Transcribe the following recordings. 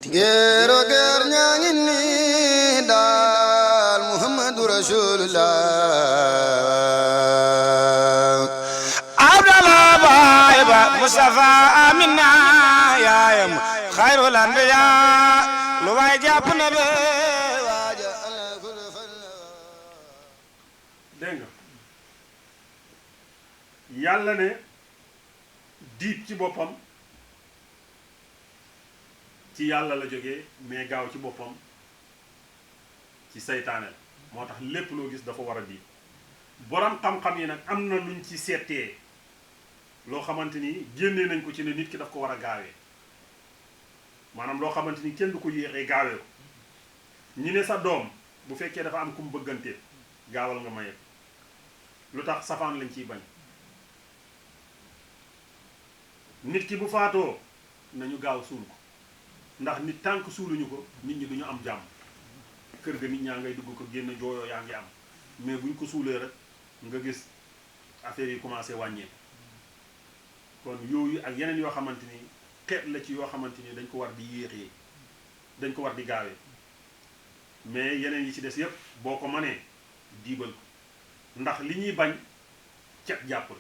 géero géer ñaa ngi nii daal Muhammadu Rasulullah Abdallah baay ba Mustafa Amina yaayam xayrul anbiya lu waay jàpp na be waaja dégg nga yàlla ne diit ci boppam ci yàlla la jógee mais gaaw ci boppam ci seytaane la moo tax lépp loo gis dafa war a diit borom xam-xam yi nag am na luñ ci seetee loo xamante ni génnee nañ ko ci ne nit ki daf ko war a gaawee maanaam loo xamante ni kenn du ko yéexee gaawee ko ñi ne sa doom bu fekkee dafa am ku mu bëggantee gaawal nga maye lu tax safaan lañ ciy bañ nit ki bu faatoo nañu gaaw suul ko ndax nit tànk suuluñu ko nit ñi duñu am jàmm kër ga nit ñaa ngay dugg ko génn jooyoo yaa ngi am mais buñ ko suulee rek nga gis affaire yi commencé wàññeeku kon yooyu ak yeneen yoo xamante ni xeet la ci yoo xamante ni dañ ko war di yéexee dañ ko war di gaawee mais yeneen yi ci des yépp boo ko mënee diibal ko ndax li ñuy bañ cet jàppal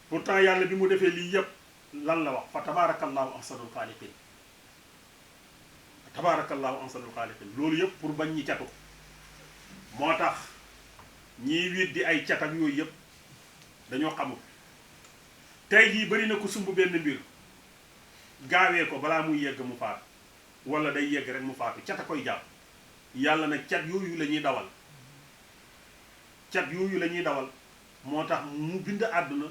pourtant yàlla bi mu defee lii yépp lan la wax fa tabaarakallaahu ahsanul xaaliqiin tabaarakallaahu ahsanul xaaliqiin loolu yépp pour bañ ñi catu moo tax ñiy weddi ay cat ak yooyu yépp dañoo xamul tey jii bari na ko sumb benn mbir gaawee ko balaa muy yegg mu faatu wala day yegg rek mu faatu cat a koy jàpp yàlla nag cat yooyu la ñuy dawal cat yooyu la ñuy dawal moo tax mu bind àdduna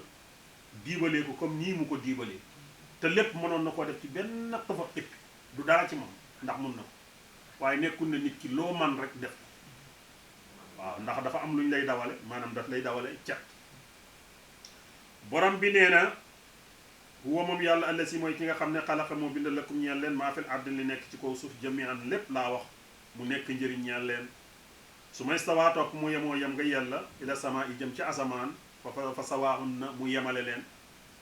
diibalee ko comme nii mu ko diibalee te lépp mënoon na koo def ci benn tafa xippi du dara ci moom ndax mun na ko waaye nekkul na nit ki loo man rek def ko waaw ndax dafa am lu ñu lay dawale maanaam daf lay dawale cat borom bi nee na huwa moom yàlla àlla si mooy ki nga xam ne xalaqa moo bind lakum ñeel leen maa fil ardi li nekk ci kaw suuf jami'an lépp laa wax mu nekk njëriñ ñeel leen su may stawaa topp mu yemoo yem nga yàlla ila sama i jëm ci asamaan fa sawaahun na mu yemale leen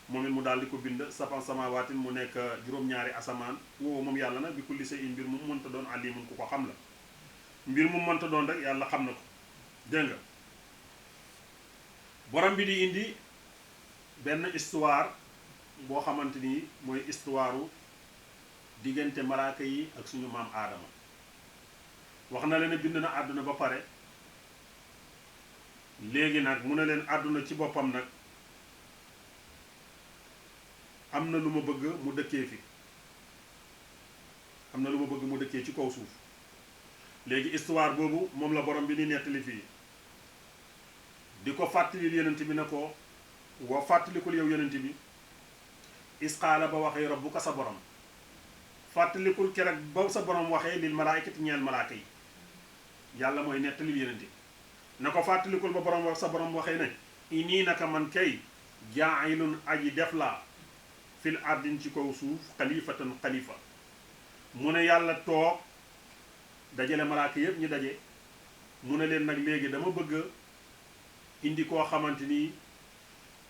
moom it mu daal di ko bind sapan samawaatin mu nekk juróom-ñaari asamaan woowu moom yàlla nag bi kulli shay'in mbir mu mënta doon alimun ku ko xam la mbir mu mënta doon rek yàlla xam na ko dégg nga borom bi di indi benn histoire boo xamante ni mooy histoire diggante malaaka yi ak suñu maam aadama wax na leen bind na àdduna ba pare léegi nag mu ne leen àdduna ci boppam nag am na lu ma bëgg mu dëkkee fi am na lu ma bëgg mu dëkkee ci kaw suuf léegi histoire boobu moom la borom bi ni nettali fii di ko fàttalil yonent bi ne ko wa fàttalikul yow yonent bi isqaala ba waxee rabbuka sa borom fàttalikul keroog ba sa borom waxee lil malaaykati ñeel malaaka yi yàlla mooy nettalil yonent bi na ko fàttalikul ba borom wax sa borom waxee ne nii naka man kay jaa'ilun aji def laa fil ardin ci kaw suuf xalifatan xalifa mu ne yàlla toog dajale malaaka yépp ñu daje mu ne leen nag léegi dama bëgg indi koo xamante ni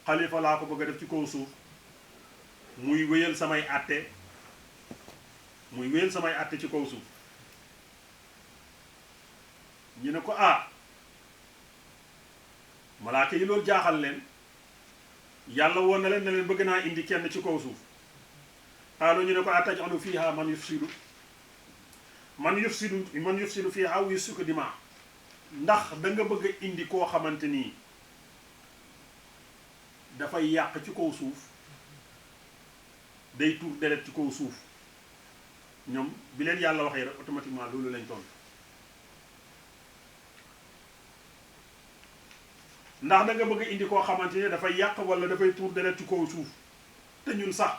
xalifa laa ko bëgg a def ci kaw suuf muy wéyal samay àtte ci kaw suuf ñu ne ko malaaka yi loolu jaaxal leen yàlla woon na leen ne leen bëgg naa indi kenn ci kaw suuf xaalu ñu ne ko atajalu fiiha man yufsidu fiiha wa yasfiku dimaa ndax da nga bëgg a indi koo xamante nii dafay yàq ci kaw suuf day tuur deret ci kaw suuf ñoom bi leen yàlla waxee rek automatiquement loolu lañ tontu ndax da nga bëgg a indi koo xamante ne dafay yàq wala dafay tuur deret ci kaw suuf te ñun sax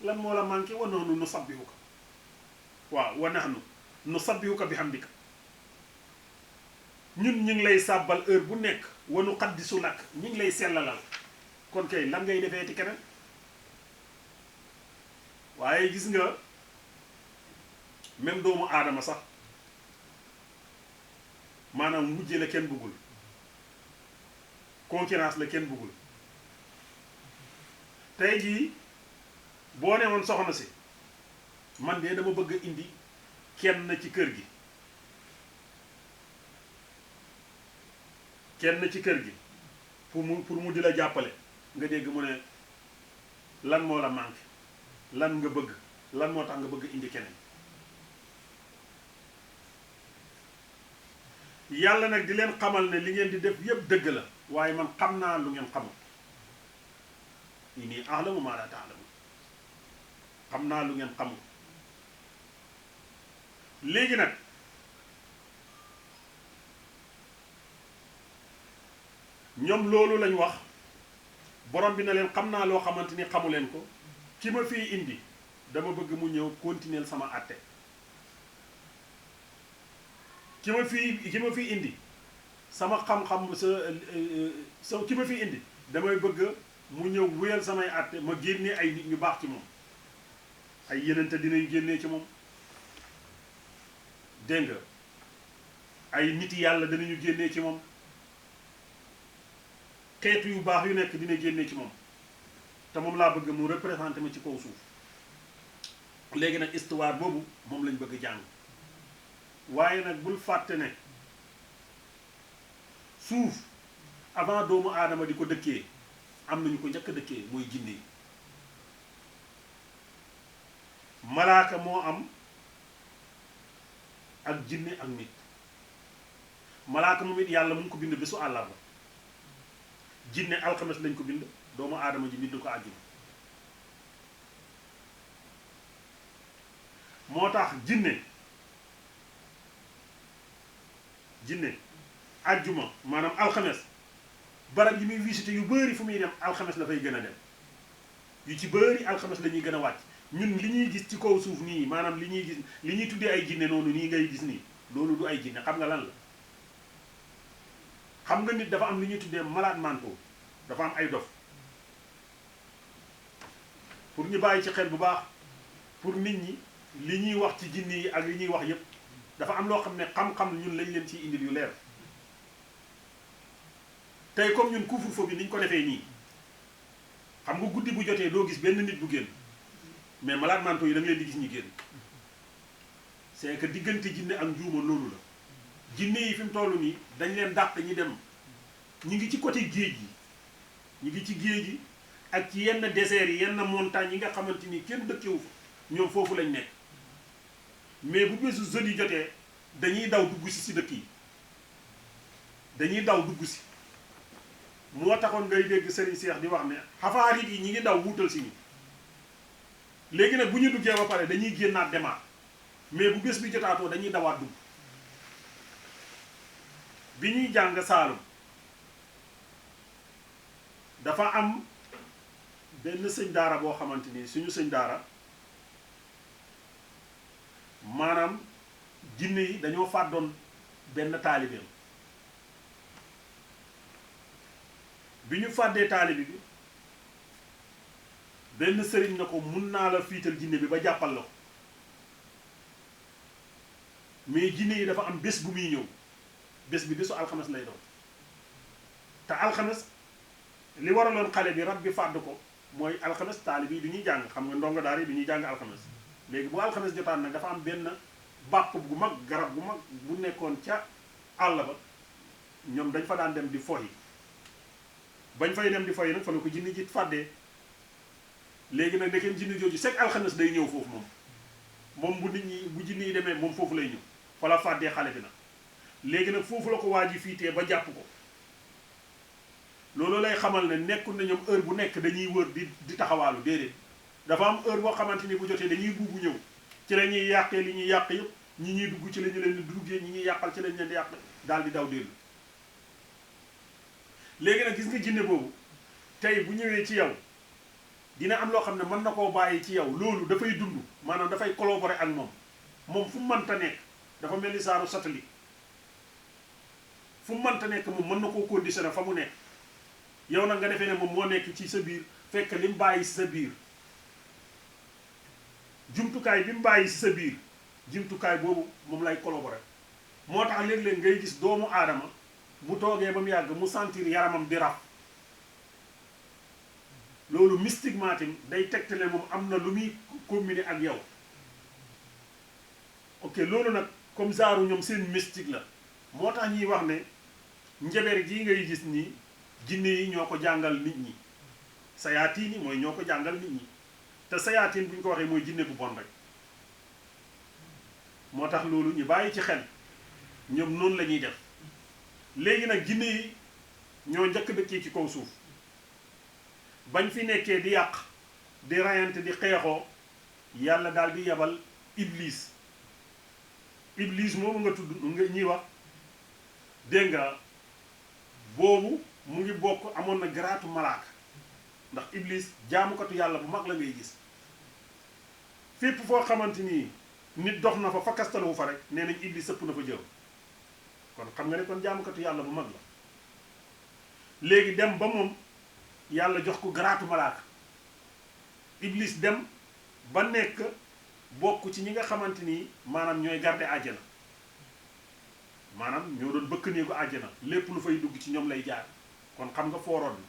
lan moo la manqué wa nahnu nusabbihuka waaw wa nahnu nusabbihuka bihamdika ñun ñu ngi lay sàbbal heure bu nekk wa nuqaddisu lak ñu ngi lay sellalal kon kay lan ngay defee ti keneen waaye gis nga même doomu aadama sax maanaam wujje la kenn bëggul concurrence la kenn bëggul tey jii boo ne woon soxna si man de dama bëgg a indi kenn ci kër gi pour mu di la jàppale nga dégg mu ne lan moo la manqué lan nga bëgg lan moo tax nga bëgg indi keneen yàlla nag di leen xamal ne li ngeen di def yépp dëgg la waaye man xam naa lu ngeen xamul inni a'lamu ma la ta'lamun xam naa lu ngeen xamul léegi nag ñoom loolu lañ wax borom bi na leen xam naa loo xamante ni xamu leen ko ki ma fii indi dama bëgg mu ñëw continuer sama àtte ki ma fii indi sama xam-xam sa ki ma fii indi damay bëgg mu ñëw wéyal samay àtte ma génnee ay nit ñu baax ci moom ay yenente dinañ génnee ci moom dégg nga ay nit yàlla danañu génnee ci moom xeetu yu baax yu nekk dina génnee ci moom te moom laa bëgg mu représenté ma ci kaw suuf léegi nag histoire boobu moom lañ bëgg jàng waaye nag bul fàtte ne suuf avant doomu aadama di ko dëkkee am nañu ko njëkk a dëkkee mooy jinne yi malaaka moo am ak jinne ak nit malaaka moom it yàlla mu ngi ko bind bésu àllarba jinne alxames lañ ko bind doomu aadama ji bind ko àjjuma moo tax jinne àjjuma maanaam alxames barab yi muy visité yu bëri fu muy dem alxames la fay gën a dem yu ci bëri alxames la ñuy gën a wàcc ñun li ñuy gis ci kaw suuf nii maanaam li ñuy gis li ñuy tuddee ay jinne noonu nii ngay gis nii loolu du ay jinne xam nga lan la xam nga nit dafa am li ñuy tuddee malade mentaux dafa am ay dof pour ñu bàyyi ci xel bu baax pour nit ñi li ñuy wax ci jinne yi ak li ñuy wax yépp dafa am loo xam ne xam-xam ñun lañ leen ciy indil yu leer tey comme ñun couvre-feu bi ni ñu ko defee nii xam nga guddi bu jotee doo gis benn nit bu génn mais malade mentaux yi da nga leen di gis ñu génn c'est que diggante jinne ak njuuma loolu la jinne yi fi mu toll nii dañ leen dàq ñi dem ñi ngi ci côté géej gi ñi ngi ci géej gi ak ci yenn désert yi yenn montagne yi nga xamante ni kenn dëkkewu fa ñoom foofu lañ nekk mais bu bésu jeudi jotee dañuy daw dugg si dëkk yi dañuy daw dugg si moo taxoon ngay dégg Serigne Cheikh di wax ne xafaarit yi ñi ngi daw wuutal si ñi léegi nag bu ñu duggee ba pare dañuy génnaat demaat mais bu bés bi jotaatoo dañuy dawaat dugg bi ñuy jàng Saalum dafa am benn sëñ daara boo xamante ni suñu sëñ daara maanaam jinne yi dañoo fàddoon benn taalibeem bi ñu fàddee taalibe bi benn sëriñ na ko mun naa la fiital jinne bi ba jàppal la ko mais jinne yi dafa am bés bu muy ñëw bés bi bésu alxames lay doon te alxames li waraloon xale bi rab bi fàdd ko mooy alxames taalibe yi du ñuy jàng xam nga ndongo daara yi du ñuy jàng alxames léegi bu alxames jotaan nag dafa am benn bàpp gu mag garab gu mag bu nekkoon ca àll ba ñoom dañ fa daan dem di foyi bañ fay dem di foyi nag fa la ko jinne ji fàddee léegi nag da kenn jinne jooju sekk alxames day ñëw foofu moom bu nit ñi bu jinne yi demee moom foofu lay ñëw fa la fàddee xale bi nag léegi nag foofu la ko waa ji fiitee ba jàpp ko loolu lay xamal ne nekkul na ñoom heure bu nekk dañuy wër di taxawaalu déedéet dafa am heure boo xamante ni bu jotee dañuy buubu ñëw ci la ñuy yàqee li ñuy yàq yëpp ñi ñuy dugg ci la ñu leen di duggee ñi ñuy yàqal ci lañ leen di yàq daal di daw dellu léegi nag gis nga jinne boobu tey bu ñëwee ci yow dina am loo xam ne mën na koo bàyyi ci yow loolu dafay dund maanaam dafay collaborer ak moom fu mu mënta nekk dafa mel ni saaru satellite fu mu mënta nekk moom mën na koo conditionner fa mu nekk yow nag nga defee ne moom moo nekk ci sa biir fekk li mu bàyyi si sa biir jumtukaay bi mu bàyyi si sa biir jumtukaay boobu moom lay collaborer moo tax léeg-léeg ngay gis doomu aadama bu toogee ba mu yàgg mu sentir yaramam di raf loolu mystiquement tamit day tegtale moom am na lu muy combiner ak yow ok loolu nag comme zaaru ñoom seen mystique la moo tax ñuy wax ne njaber gii ngay gis nii jinne yi ñoo ko jàngal nit ñi sayaatiin yi mooy ñoo ko jàngal nit ñi te sayaatiin bu ñu ko waxee mooy jinne bu bon rek moo tax loolu ñu bàyyi ci xel ñoom noonu la ñuy def léegi nag jinne yi ñoo njëkk dëkkee ci kaw suuf bañ fi nekkee di yàq di rayante di xeexoo yàlla daal di yebal iblis iblis moomu nga tudd nga ñuy wax dégg nga boobu mu ngi bokk amoon na garaatu malaaka ndax iblis jaamukatu yàlla bu mag la ngay gis fépp foo xamante ni nit dox na fa fakkastalu fa rek nee nañ iblis sëpp na fa jëm kon xam nga ne kon jaamukatu yàlla bu mag la léegi dem ba moom yàlla jox ko garaatu malaaka iblis dem ba nekk bokk ci ñi nga xamante ni maanaam ñooy garde àjjana maanaam ñoo doon bëkk néegu àjjana lépp lu fay dugg ci ñoom lay jaar kon xam nga fooroon na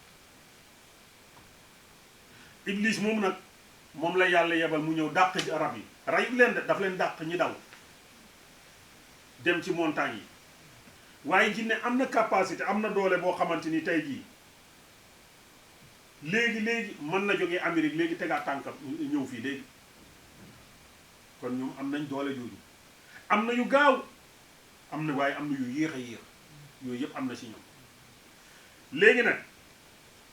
iblis moom nag moom la yàlla yebal mu ñëw dàq rab yi rayut leen de daf leen dàq ñi daw dem ci montagne yi waaye jinne am na capacité am na doole boo xamante ni tey jii léegi mën na jógee Amérique léegi tegaat tànkam ñëw fii léegi kon ñoom am nañ doole jooju am na yu gaaw am na waaye am na yu yéex a yéex yooyu yëpp am na ci ñoom léegi nag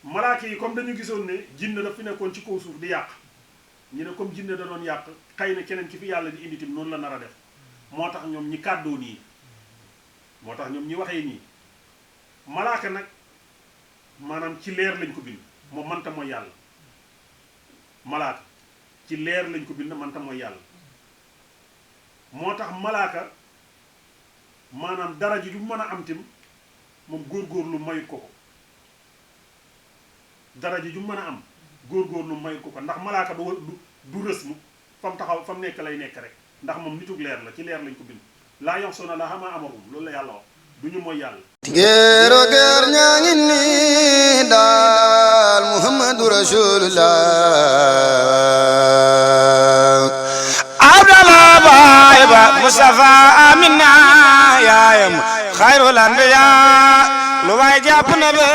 malaaka yi comme dañu gisoon ne jinne daf fi nekkoon ci kaw suuf di yàq ñu ne comme jinne da doon yàq xëy na keneen ki fi yàlla di indi tim noonu la nar a def moo tax ñoom ñi kàddoo nii moo tax ñoom ñi waxee nii malaaka nag maanaam ci leer lañ ko bind moom manta mooy yàlla malaaka ci leer lañ ko bind manta mooy yàlla moo tax malaaka maanaam dara ji du mën a am tim moom góorgóorlu mayut ko ko dara ji ju mën a am góorgóorlu mayut ko ko ndax malaaka du rës mu fam taxaw fam nekk lay nekk rek ndax moom nitug leer la ci leer lañ ko bind laa yaxsoona Allaaha maa amarahum loolu la yàlla wax du ñu mooy yàlla géero géer ñaa ngi nii daal Muhammadu Rasulullah Abdallah baay ba Mustafa Amina yaayam xayrul anbiya lu waay jàpp na be